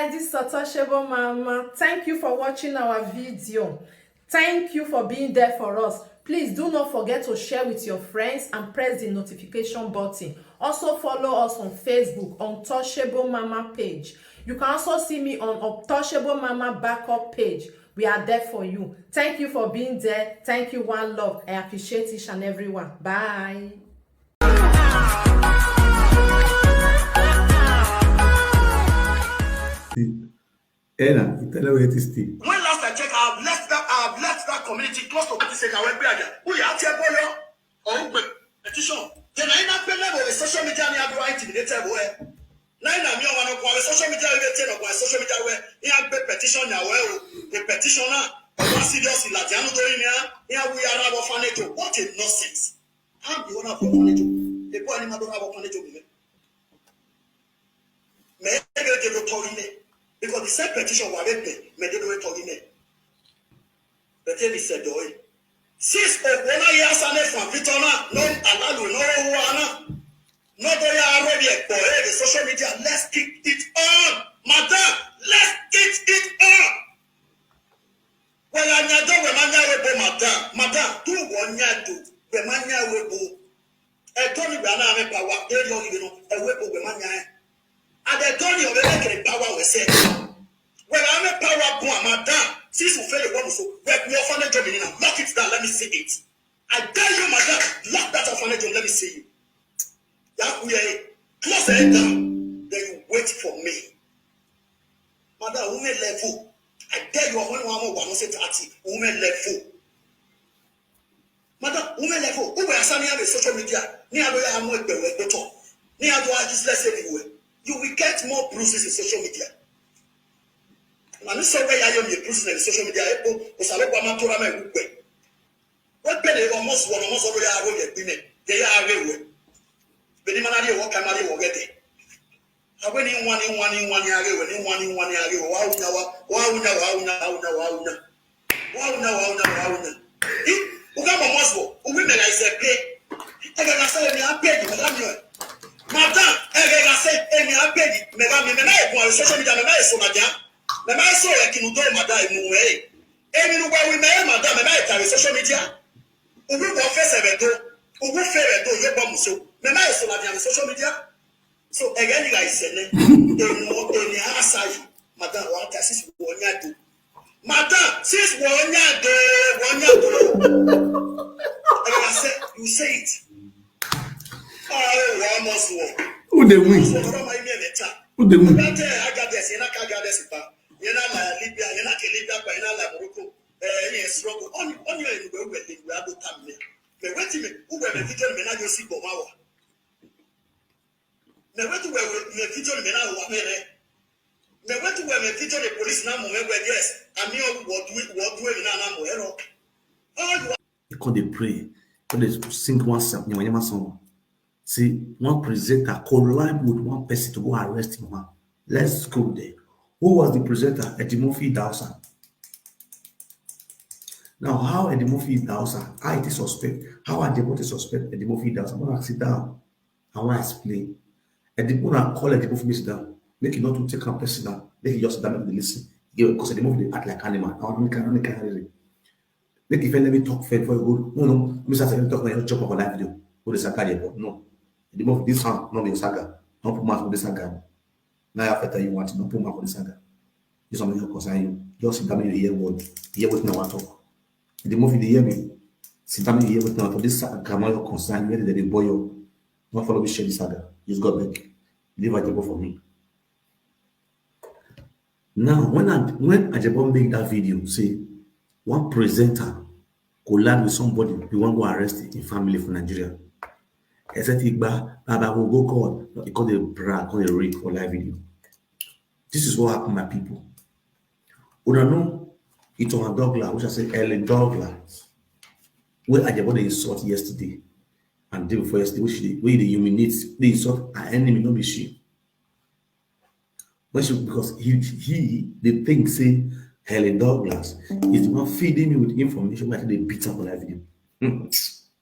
guys, this is Ajebor Mama. Thank you for watching our video. Thank you for being there for us. Please do not forget to share with your friends and press the notification button. Also follow us on Facebook on Ajebor Mama page. You can also see me on Ajebor Mama backup page. We are there for you. Thank you for being there. Thank you, one love. I appreciate each and everyone. Bye. Ena, tell where it is still. When last I checked, I have left that community close to 50 seconds. I went back. Who you out here, boy? Oh, petition. Then I not pay level with social media. I have right to be there. Now I'm your one of social media. Social media where you have petition now. Well, the petitioner. Serious in Latino doing here. We are our orphanage. What a nonsense! I'm the owner of orphanage. The boy in my don't have orphanage. May I get the authority? Because the same petition was written, may they do it again. But then he said, since of 1 year, from Vitona, no Alalu, no Wana, no Doya already for the social media, let's kick it on. Madam, let's kick it on. Well, I know Madam, 2 1 year do, the mania will go. I told you, I power, they don't even know a whip of the mania. And the Tony of the power was said, well, I'm a power boy, Madam. Since you fail, we orphanage job in now. Lock it down, let me see it. I tell you, Madam, lock that orphanage job, let me see you. That we close it down, then you wait for me. Madam, women level. I tell you, when one say 30, women level. Madam, women level. Who were standing on the social media? Near where I'm with the top. Near the useless everywhere. You will get more bruises in social media. And this is why I am bruises in social media. Because I don't want to run my way. What penny almost already are women. They are everywhere. But the man are what can I get it? I went in one year, wow, women I said, I said, Madam, I said, I paid it. Me social media, me so like you do, Madam, way. We may, Madam, and social media. Who will confess a veto? Who will fail a do your bomb so? Me so like social media. So again, I said, any answer, Madam, what is 1 year do? Madam, since 1 year do. I said, you say it. Who they win? Who they win? I got this. You're not Libya. You're not Libya, but you're not Morocco. Yes, struggle. On your way, we have to come here. But wait a minute. Who were the video? Me not just see Bomawa. Me wait to where me video me not walk here. Me wait to where me video the police now. Me where yes. I mean, what do we now? Mo hello. You call they pray. Call they sing one song. See, one presenter collide with one person to go arrest him. Let's go there. Who was the presenter? Idahosa. Now, how Idahosa? I it is suspect. How Ajebor suspect Idahosa? I'm going to sit down. I want to explain. Ajebor call Ajebor sit down. Make it not to take a person down. Make it just sit down and listen. Because Ajebor they act like animal. I want to make if let me talk fair for you. No. Mr. Let me talk when you chop up on live video. Who is Ajebor? No. The move this one, not the saga. Don't put mouth on the saga. Now after you want to don't put mouth on the saga. This one will concern you. Just sit down and hear word. Hear what no one talk. The movie they hear me. Sit down and hear what no one talk. This saga will concern you. Whether they boy you. Not follow me share the saga. Just go back. Leave Ajebor for me. Now when Ajebor make that video, say one presenter collide with somebody, we want to go arrest in family for Nigeria. Except Baba will go call, he called a brag, called a rape for live video. This is what happened, my people. We don't know it's on a Douglas, which I say Ellen Douglas, where Ajebor they insult yesterday and day before yesterday, which they humiliate, they insult our enemy, not be she. Because they think say Helen Douglas is the one feeding me with information where they beat up on live video.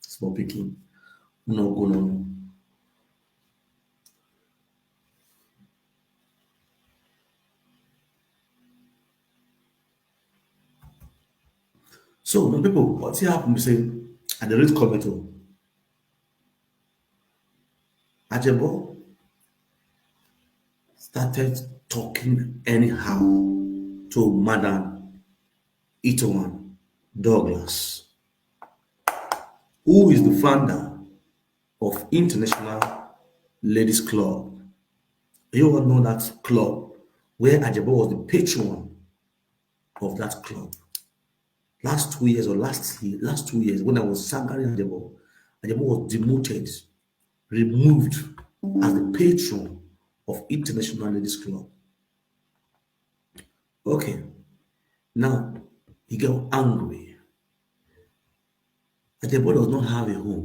Small picking. No go no. So when people, what's happened, we say, and the rate comment, Ajebor started talking anyhow to Madam Itoan Douglas, who is the founder of International Ladies Club. You all know that club where Ajebor was the patron of that club. Last 2 years or last 2 years, when I was sangering Ajebor, Ajebor was demoted, removed as the patron of International Ladies Club. Okay, now he got angry. Ajebor does not have a home.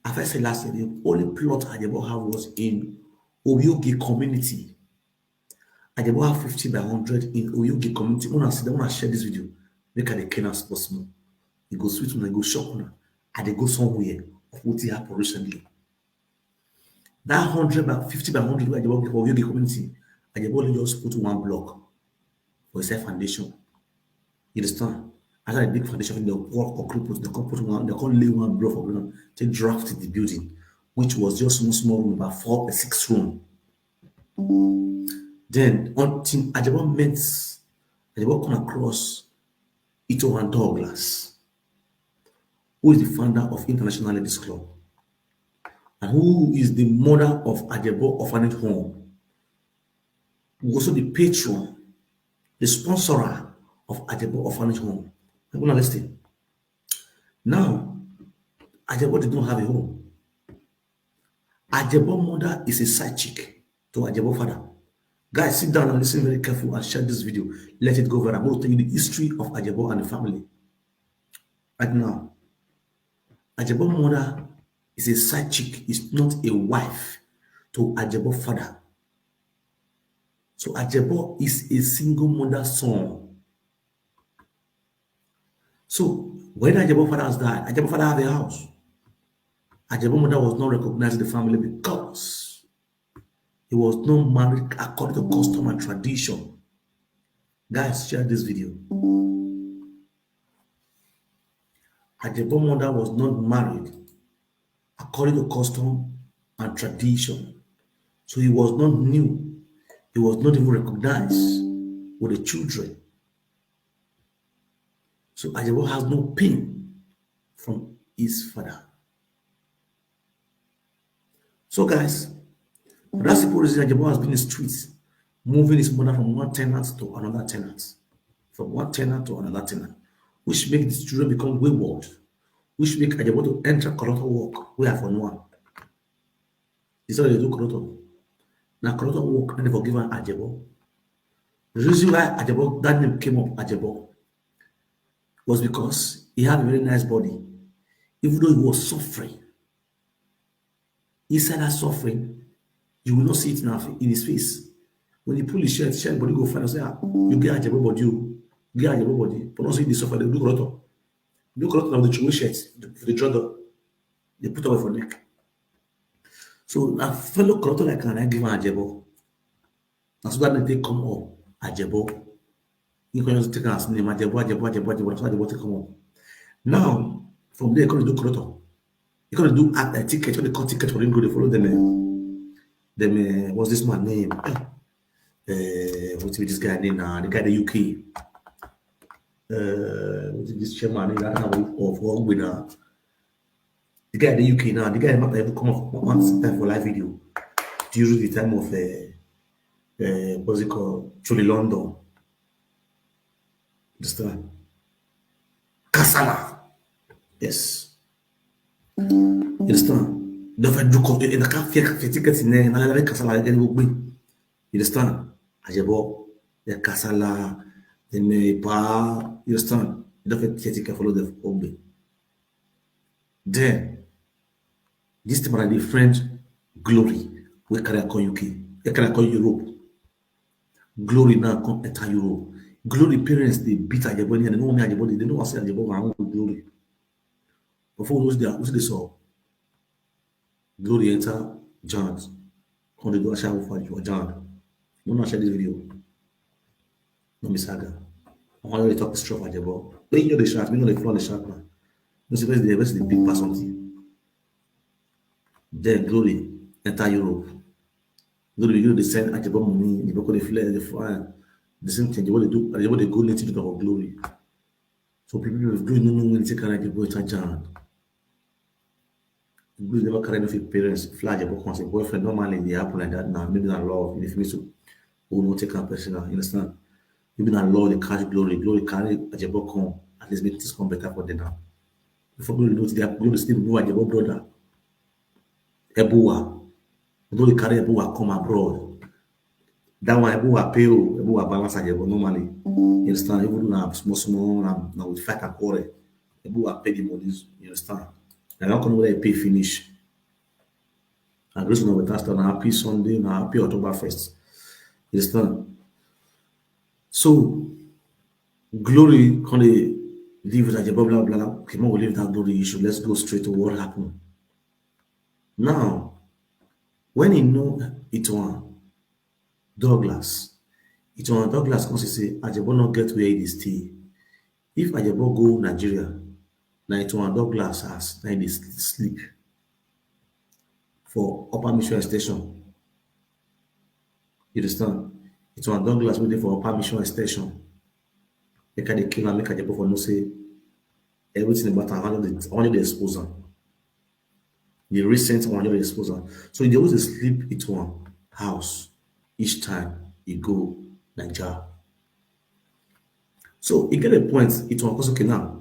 As I said last year, the only plot Ajebor have was in Oyogi community. Ajebor have 50 by 100 in Oyogi community. When I share this video, make at the Kenya sports small. He go sweet when I go shop now. And they go somewhere of what he happened recently. That 100 by 50 by 100 where Ajebor give for Oyogi community, Ajebor only just put one block for his foundation. You understand? After a big foundation, they work or put they can put one, they can lay one block for ground to draft the building, which was just one small room, about 4 or 6 room. Then until Ajebor come across Ito and Douglas, who is the founder of International Ladies Club, and who is the mother of Ajebor Orphanage Home, who also the patron, the sponsorer of Ajebor Orphanage Home. I'm gonna listen. Now, Ajebor did not have a home. Ajebor mother is a side chick to Ajebor father. Guys, sit down and listen very careful and share this video. Let it go viral. I'm going to tell you the history of Ajebor and the family. Right now, Ajebor mother is a side chick, is not a wife to Ajebor father. So Ajebor is a single mother son. So when Ajebor father has died, Ajebor father have a house. Ajebor mother was not recognized in the family because he was not married according to custom and tradition. Guys, share this video. Ajebor mother was not married according to custom and tradition. So he was not new. He was not even recognized with the children. So Ajebor has no pain from his father. So guys, for that simple reason, Ajebor has been in the streets, moving his mother from one tenant to another tenant, from one tenant to another tenant, which make the children become wayward, which make Ajebor to enter corruptor work, where for no one. This is how they do corruptor. Now corruptor work, and they forgive Ajebor. The reason why Ajebor, that name came up, Ajebor, was because he had a very nice body, even though he was suffering. Inside that suffering, you will not see it now in his face. When he pull his shirt body go find and say, you get Ajebor body, you get Ajebor body, but not see the suffer, they do corruptor. Do corruptor of the true shirt, for the draw, they put away for neck. So a fellow corruptor like can I give Ajebor. And so that they come up, Ajebor. You can just take as name Ajebor, so Ajebor take come up. Now, from there, you can do corruptor. You can do a ticket, when they call ticket for him, go, they follow them. What's this man name? What's this guy name now? The guy in the UK. What's this chairman name? I don't know of with the guy in the UK now. The guy not ever come off once time for live video during the time of what's it called? Truly London. Understand? Kasala. Yes. You understand? Don't fait du in the car faire ticket in there, na la Kasala again go bring. You understand? Ajebor, the Kasala, the Nepa, you understand? You don't fait ticket follow the Ogbe. Then this time around the French glory, we can call UK, we can call Europe. Glory now come enter Europe. Glory parents they beat Ajebor and they know me Ajebor, they know what say Ajebor and glory. Before those they saw glory enter John. On the door shall for you John. Do not share this video. No misaga. I want to talk history of Ajebor. When you know the shark, we know the floor the shark now. You see, where's the big person? Then Glory enter Europe. Glory, you know, they send Ajebor money, the book, the flare, the fire, the same thing. What they do, what they go native to of Glory. So people with Glory no know when they take Ajebor to Jan. Glory never carry enough parents, fly Ajebor once a boyfriend. Normally, they happen like that now. Maybe not love. If you so, who no take a personal, you understand? Maybe not law, they carry Glory. Glory carry Ajebor come. At least make this come better for them now. Before Glory know, they are going to still know Ajebor brother. Ebuwa. Although they carry Ebuwa come abroad. That one Ebuwa pay o, Ebuwa balance Ajebor normally. You understand? Even though na small small na with fight and quarrel. Ebuwa pay the money, you understand? And how come they pay finish? And grace of the pastor na happy Sunday, na happy October 1st. You understand? So glory can they leave with Ajebor blah blah blah. Okay, we leave that glory issue. Let's go straight to what happened. Now, when he know it was Douglas, Douglas come say Ajebor no get where he dey stay. If Ajebor go Nigeria, na it was Douglas house na he dey sleep for Upper Mission Station. You understand? It was Douglas wey dey for Upper Mission Station. Make I dey kill am, make Ajebor for know say everything about am, I wan dey expose am. The recent one dey expose am. So he dey always dey sleep at one house each time he go Naija. So e get a point, it was okay now.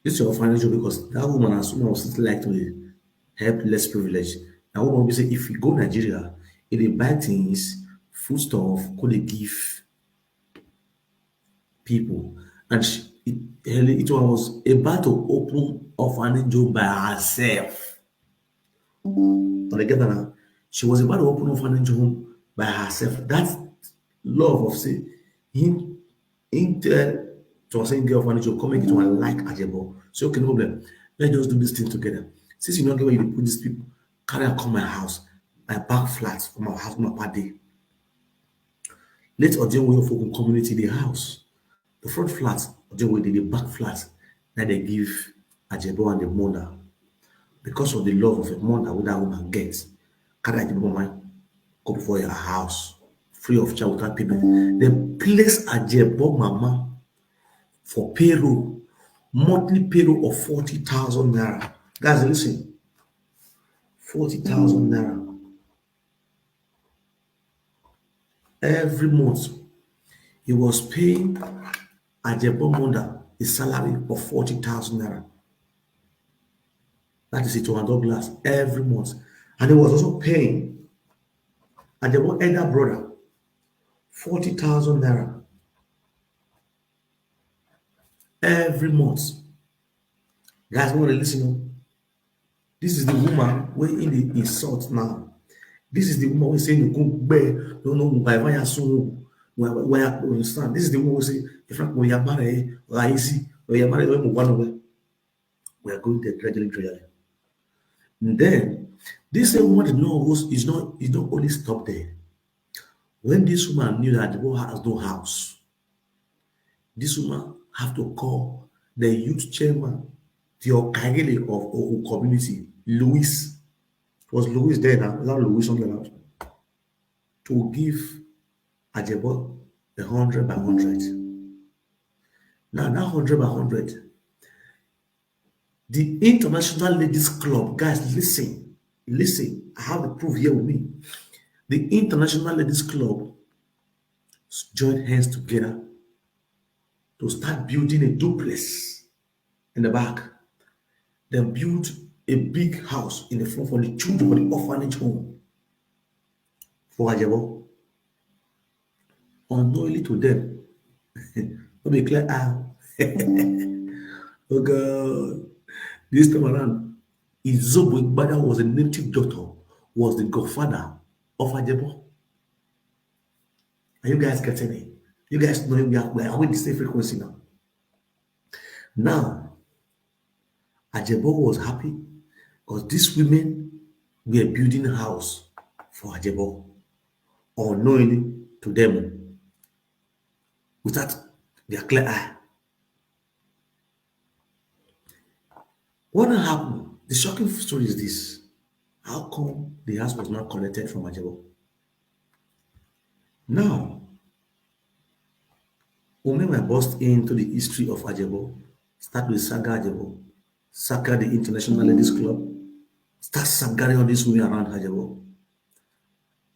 This is your financial because that woman as someone was like to dey help less privileged. Now woman will say if you go Nigeria, if they buy things, food stuff, go dey give people. And it was about to open orphanage home by herself. But I get that now. She was about to open orphanage home by herself. That love of say him tell to a saying girl orphanage home come make it one like Ajebor. So okay, no problem. Let's just do this thing together. Since you don't get where you put these people, carry and come my house, my back flat from my house, my party. Let Ojenwe folk community the house. The front flat, Ojenwe the back flat that they give Ajebor and the mother. Because of the love of a mother what that woman gets, carry Ajebor mama go before your house, free of charge without payment. They place Ajebor mama for payroll, monthly payroll of 40,000 naira. Guys, listen, 40,000 naira every month. He was paying Ajebor mother a salary of 40,000 naira. That is it to Douglas every month. And he was also paying Ajebor elder brother 40,000 naira every month. Guys, want to listen? This is the woman where in the insult now. This is the woman who say you could bear, don't know why I soon where I understand. This is the woman who say if we are married, easy, we are married, we are going there gradually. And then this same woman knows is not only stop there. When this woman knew that the boy has no house, this woman have to call the youth chairman, the Okagele of Oku community, Louis. Was Louis there now? Is that Louis something else? To give Ajebor 100 by 100. Now that 100 by 100, the International Ladies Club, guys, listen, I have the proof here with me. The International Ladies Club joined hands together to start building a duplex in the back. They built a big house in the front for the children for the orphanage home for Ajebor. Unknowingly to them, let me clear out. Oh God, this time around, Izobo Igbada was a native doctor, was the godfather of Ajebor. Are you guys getting it? You guys know we are with the same frequency now. Now, Ajebor was happy because these women were building a house for Ajebor, unknowingly to them, without They are clear eye. What happened? The shocking story is this. How come the house was not collected from Ajebor? Now, when I burst into the history of Ajebor, start with Saga Ajebor, Saga the International Ladies Club, start sagaring all these women around Ajebor,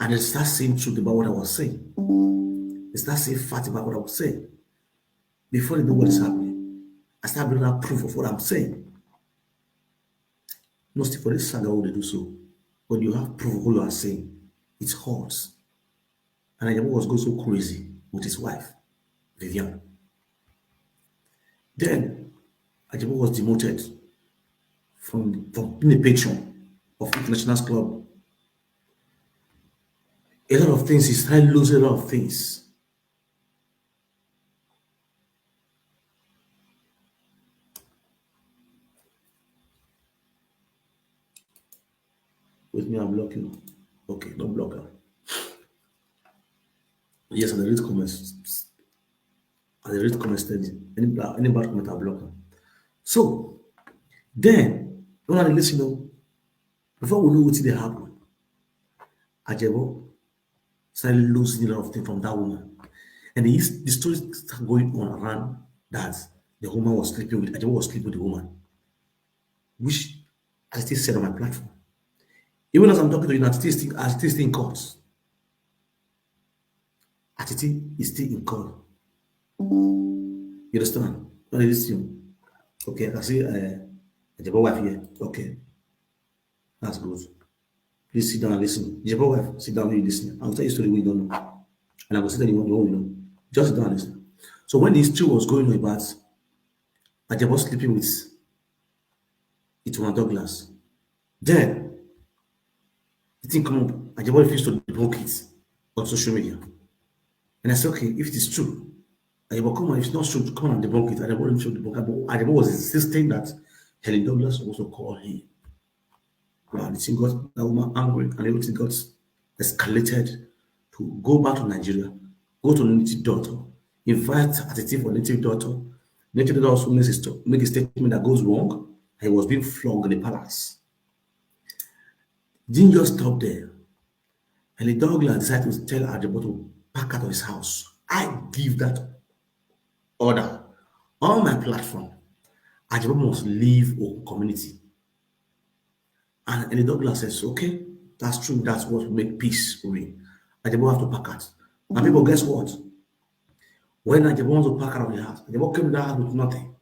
and then start saying truth about what I was saying. They start saying fact about what I was saying. Before they know what is happening, I start bringing out proof of what I'm saying. Mostly for this saga, they do so. When you have proof of what you are saying, it hurts. And Ajabo was going so crazy with his wife, Vivian. Then Ajabo was demoted from being a patron of International Club. A lot of things, he started losing a lot of things. With me, I'm blocking. Okay, no blocker. Yes, and the read comments. And the read comments steady. Any bad comment, I'll block them. So, then, when I listen, before we know what did happen, Ajebo started losing a lot of things from that woman. And the story started going on around that the woman was sleeping with, Ajebo was sleeping with the woman, which I still said on my platform. Even as I'm talking to you now, I still stay in court. Atiti is still in court. You understand? When I listen, okay, I can see Ajebo wife here. Okay, that's good. Please sit down and listen. Ajebo wife, sit down and listen. I'll tell you a story we don't know. And I will sit down you won't know. Just sit down and listen. So when this story was going on about Ajebo sleeping with Ituna Douglas, then the thing come up, Ajebo refused to debunk it on social media. And I said, okay, if it is true, Ajebo, come on, if it's not true, come on and debunk it. Ajebo didn't show debunk it, but Ajebo was insisting that Helen Douglas also called him. Wow, the thing got that woman angry and everything got escalated to go back to Nigeria, go to native daughter, invite Atiti for native daughter. Native daughter also make a statement that goes wrong. He was being flogged in the palace. Didn't just stop there. And the Douglas decided to tell Ajebo to pack out of his house. I give that order on my platform. Ajebo must leave our community. And the Douglas says, okay, that's true. That's what will make peace reign. Ajebo have to pack out. And people, guess what? When Ajebo wants to pack out of the house, Ajebo came to that house with nothing.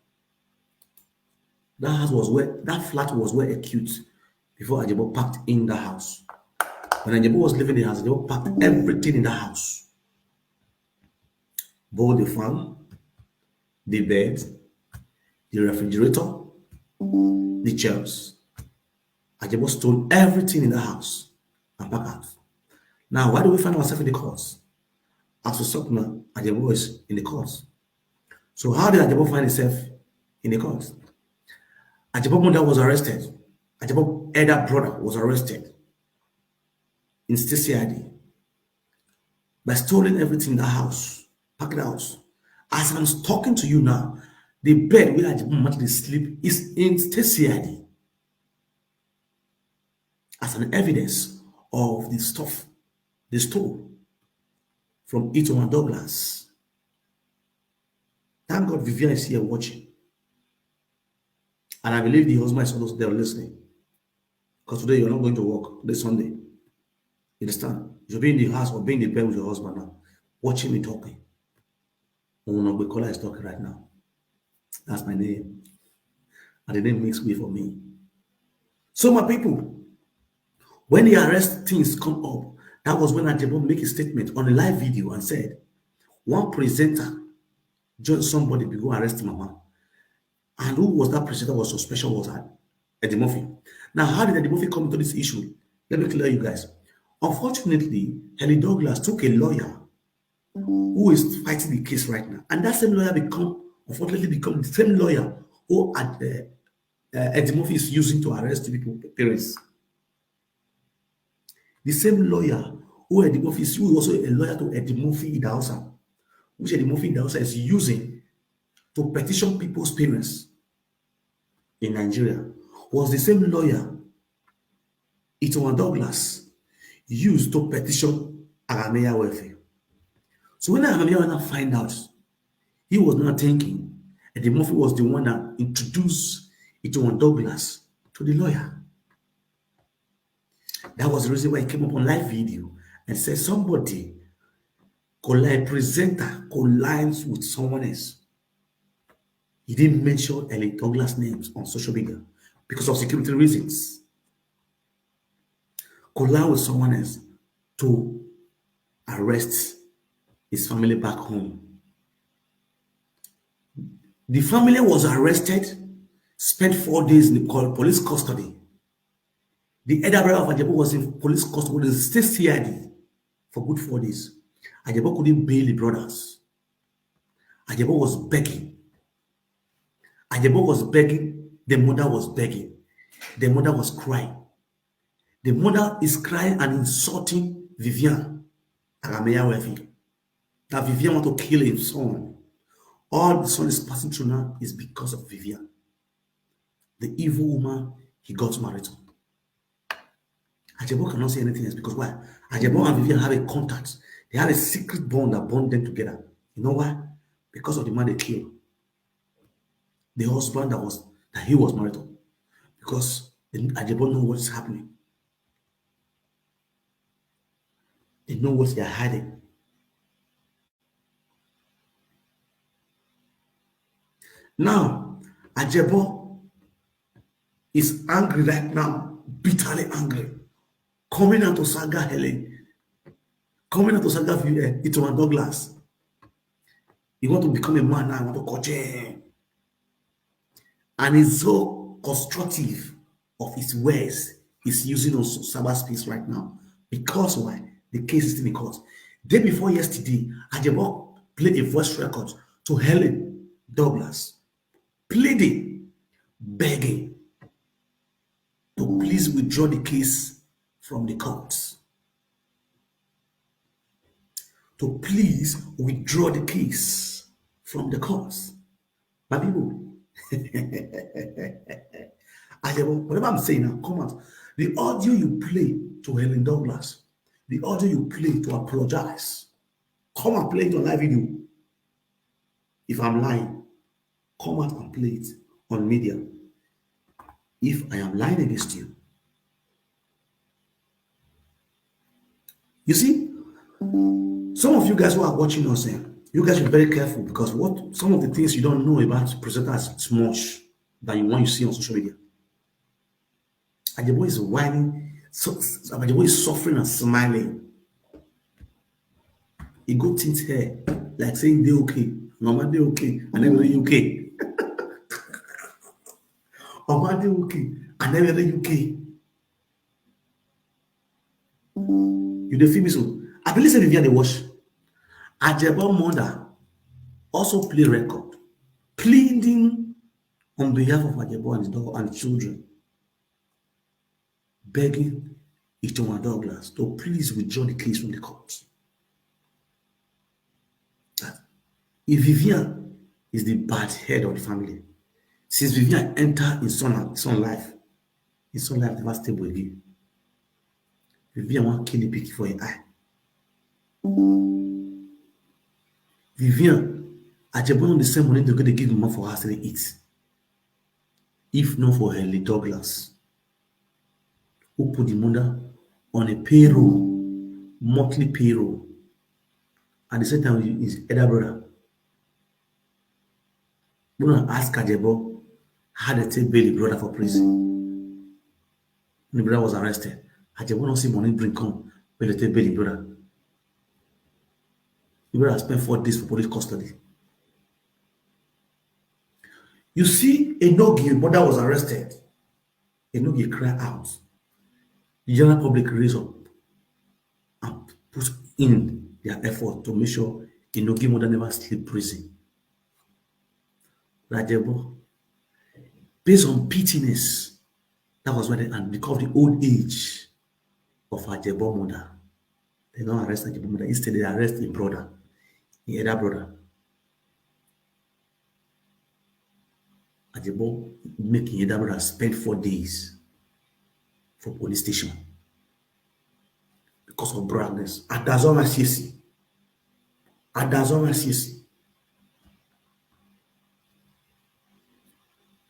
That flat was where acute before Ajebo packed in the house. When Ajebo was leaving the house, Ajebo packed everything in the house. Both the fan, the bed, the refrigerator, the chairs. Ajebo stole everything in the house and packed out. Now, why do we find ourselves in the courts? As we talk now, Ajebo is in the courts. So how did Ajebo find himself in the courts? Ajebo mother was arrested. Ajebo elder brother was arrested in State CID by stealing everything in the house, packed the house. As I'm talking to you now, the bed where Ajebo mother sleep is in State CID as an evidence of the stuff they stole from Ito and Douglas. Thank God Vivian is here watching. And I believe the husband is also there listening. Because today you're not going to work, this Sunday. You understand? You'll be in the house or be in the bed with your husband now, watching me talking. Onobekola is talking right now. That's my name. And the name makes way for me. So my people, when the arrest things come up, that was when Ajebo make a statement on a live video and said, one presenter joined somebody to go arrest Mama. And who was that presenter was suspicious was Eddie Murphy. Now, how did Eddie Murphy come into this issue? Let me clear you guys. Unfortunately, Henry Douglas took a lawyer who is fighting the case right now. And that same lawyer unfortunately become the same lawyer who Eddie Murphy is using to arrest people, parents. The same lawyer who Eddie Murphy is also a lawyer to Eddie Murphy Idahosa, which Eddie Murphy Idahosa is using to petition people's parents in Nigeria was the same lawyer Itowan Douglas used to petition Arameya welfare. So when Arameya now find out, he was not thinking, and the Murphy was the one that introduced Itowan Douglas to the lawyer. That was the reason why he came up on live video and said somebody presenter collides with someone else. He didn't mention Ellie Douglas' names on social media because of security reasons. Collide with someone else to arrest his family back home. The family was arrested, spent 4 days in the police custody. The elder brother of Ajebor was in police custody with the state CID for good 4 days. Ajebor couldn't bail the brothers. Ajebor was begging. Ajebor was begging. The mother was begging. The mother was crying. The mother is crying and insulting Vivian Arameya Wefi. That Vivian want to kill his son. All the son is passing through now is because of Vivian, the evil woman he got married to. Ajebor cannot say anything else because why? Ajebor and Vivian have a contact. They have a secret bond that bond them together. You know why? Because of the man they killed. The husband that he was married to. Because Ajebor know what is happening. They know what they are hiding. Now, Ajebor is angry right now, bitterly angry. Coming out to Saga Helen, coming out to Saga Itowan Douglas. He want to become a man now, he want to coach him. And he's so constructive of his words he's using on cyberspace right now. Because why? The case is still in court. Day before yesterday, Ajebor played a voice record to Helen Douglas, pleading, begging to please withdraw the case from the courts. To please withdraw the case from the courts. My people, whatever I'm saying now, come out. The audio you play to Helen Douglas, the audio you play to apologize, come and play it on live video. If I'm lying, come out and play it on media. If I am lying against you, you see, some of you guys who are watching us, you guys should be very careful because some of the things you don't know about presenters is much than you want you see on social media. Ajebor is whining, Ajebor is suffering and smiling. He go tint hair like saying they okay, Mama they okay, and everybody okay. Mama they okay, and everybody okay. You dey feel me so? I believe say Vivian dey watch. Ajebor mother also play record, pleading on behalf of Ajebor and his dog and children, begging Itowan Douglas to please withdraw the case from the court. If Vivian is the bad head of the family, since Vivian entered his son life never stable again. Vivian want kill the pig for her eye. Vivian, Ajebor on the same money they're going to give him for her to eat. If not for Henry Douglas, who put the mother on a payroll, monthly payroll. At the same time, his elder brother. We're going to ask Ajebor how they take bail the brother for prison. When the brother was arrested, Ajebor don't see money bring come, but they take bail the brother. The brother spent 4 days for police custody. You see, Enogi, mother was arrested. Enogi cried out. The general public raised up and put in their effort to make sure Enogi mother never sleep prison. Ajebor, based on pittiness, that was why and because of the old age of Ajebor mother, they don't arrest Ajebor mother. Instead, they arrest a brother, the elder brother. Ajebor making Idahosa spend 4 days for police station because of braggness. Adazoma CC. Adazoma CC.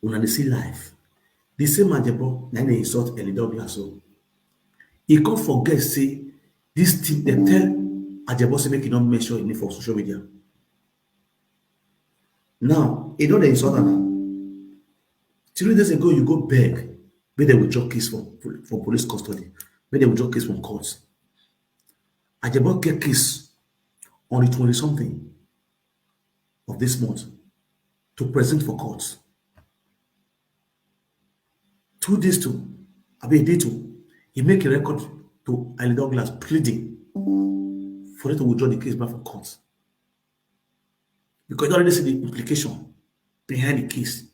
Una dey see life. The same Ajebor na dey insult Ellie Douglas so. He can't forget say this thing they tell Ajebor say make he don't mention it for social media. Now, he don't insult her now. 3 days ago, you go beg, make they withdraw case for police custody, make they withdraw case from court. Ajebor get case on the 20 something of this month to present for court. 2 days to, a day to, he make a record to Ali Douglas pleading for them to withdraw the case back from court. Because you already see the implication behind the case.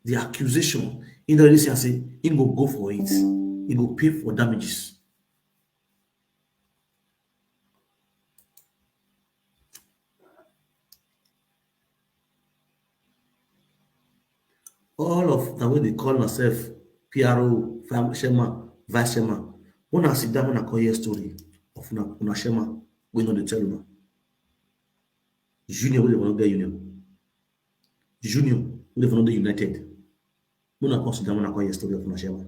The accusation, he already see and say, he go for it. He go pay for damages. All of the way they call themselves PRO, Shema, Vice Shema. When I sit down, when I call your story of una Shema, we know the tell you. Junior, we don't get union. Junior, we don't get united. When I consider when I call your story of una Shema,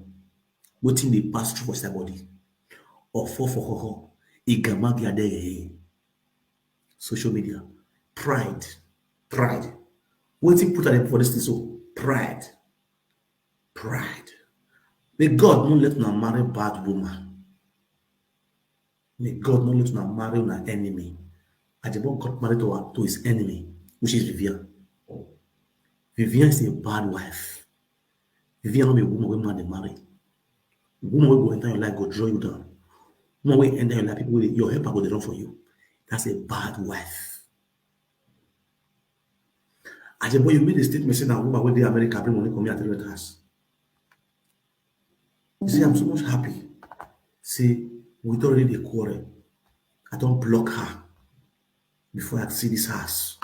what thing they pass through for somebody or for ho, igamagi ade social media, pride. Waiting put at them for this thing so pride. May God not let una marry bad woman. May God not let una marry una enemy. Ajebor got married to his enemy, which is Vivian. Vivian is a bad wife. Vivian not be a woman when man they marry. Woman will go enter your life, go draw you down. Woman will enter your life, people will, your helper go dey run for you. That's a bad wife. Ajebor, you made a statement saying that woman when the America bring money come here at the house. You see, I'm so much happy. See, we don't really quarrel. I don't block her before I see this house,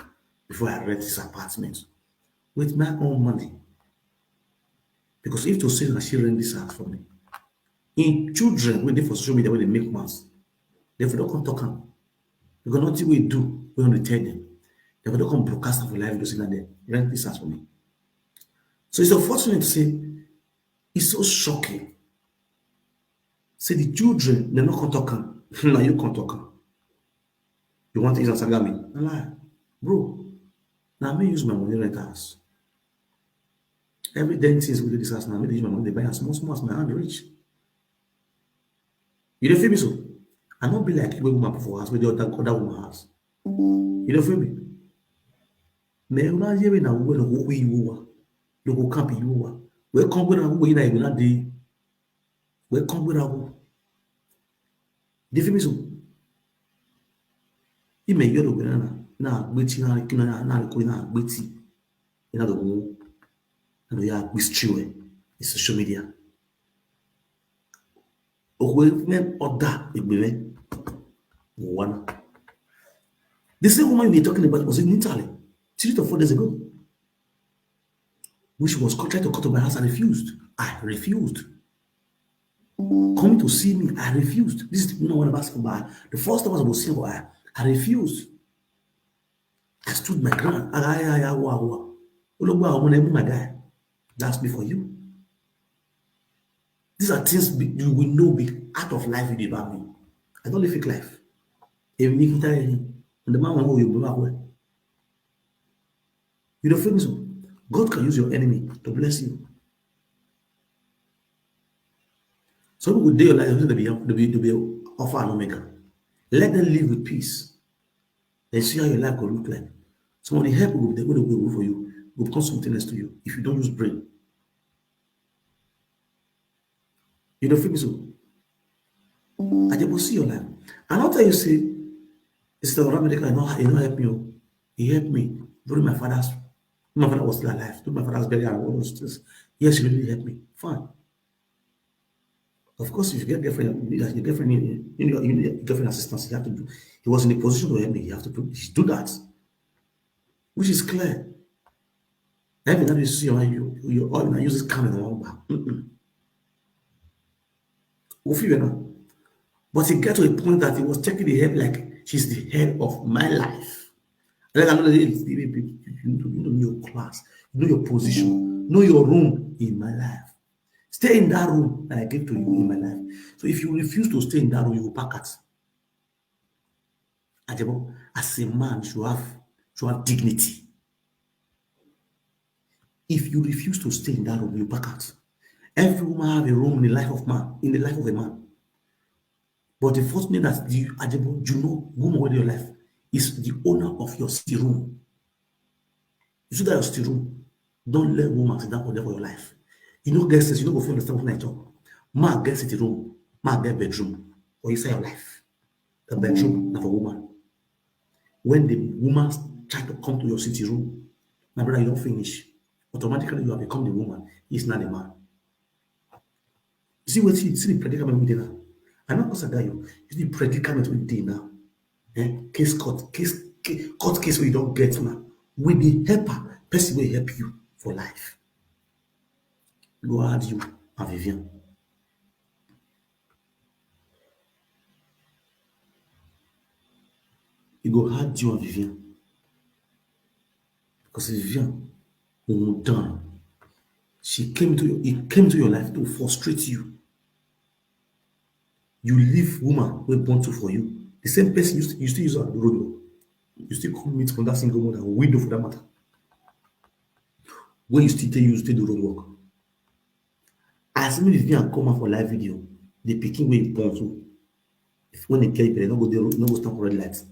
before I rent this apartment with my own money. Because if to say that she rent this house for me, in children when they for social media when they make mass, they don't come talk am. Because nothing we do, we only tell them. They don't come broadcast for live videos and they rent this house for me. So it's unfortunate to say, it's so shocking. Say the children, they're not come talk am. Now you can't talk am. You want to use Sagami? I lie. Bro, now me use my money rent house. Every dentist will do this house now. Me use my money, they buy a small as my hand reach. You don't feel me so? I not be like you woman for house with the other woman house. You don't feel me? Me una yewe na uwe no wo you no go camp you we come with na we na even na dey we come with na you feel me so? Ime yoro gbe na gbeti na kina na ko na gbeti ina do wo na ya gbistri in social media. Okwe men oda egbere one. The same woman we were talking about was in Italy 3 to 4 days ago, which was trying to come to my house. I refused. Coming to see me, I refused. This is the one I'm asking about. The first time I was seeing her, I refused. I stood my ground. My guy, that's me for you. These are things you will know be out of life with about me. I don't live fake life. If you tell you, and the man will you back away. You don't feel me so? God can use your enemy to bless you. Some people day your life to be alpha and omega. Let them live with peace. Then see how your life will look like. Somebody help you, they're going to go for you, will become something else to you if you don't use brain. You don't feel me so? I just see your life. And after you say, it's the America, you know help me. He helped me during my father was still alive, during my father's burial and all those things. Yes, he really helped me. Fine. Of course, if you get girlfriend, your girlfriend, you need girlfriend assistance, you have to do. He was in a position to help me, you have to do that. Which is clear. Every time you see you all now use this camera on back. But it got to a point that he was taking the head like she's the head of my life. And then another day, you know your class, you know your position, know your room in my life. Stay in that room that I gave to you in my life. So if you refuse to stay in that room, you will pack out. Ajebor, as a man, should have dignity. If you refuse to stay in that room, you pack out. Every woman have a room in the life of man, in the life of a man. But the first thing that you, Ajebor, you know, woman with your life is the owner of your city room. You see that your city room. Don't let woman sit down for there for your life. You know, guys, you know, go feel understand what I talk. Man get city room, man get bedroom for inside your life. The bedroom now for woman. When the woman try to come to your city room, my brother, you don't finish. Automatically, you have become the woman. He's not the man. See the predicament we dey now. I know because I got you. See the predicament we dey now. Court case where you don't get now. With the helper, person will help you for life. Go add you and Vivian. You go add you and Vivian. Because Vivian will done. It came to your life to frustrate you. You leave woman wey born to for you. The same person you still use her as road work. You still come meet from that single mother, widow for that matter. When you still tell you still do road work. As many Vivian come out for live video, the pikin wey you born to, when they tell you, they no go stand for red light.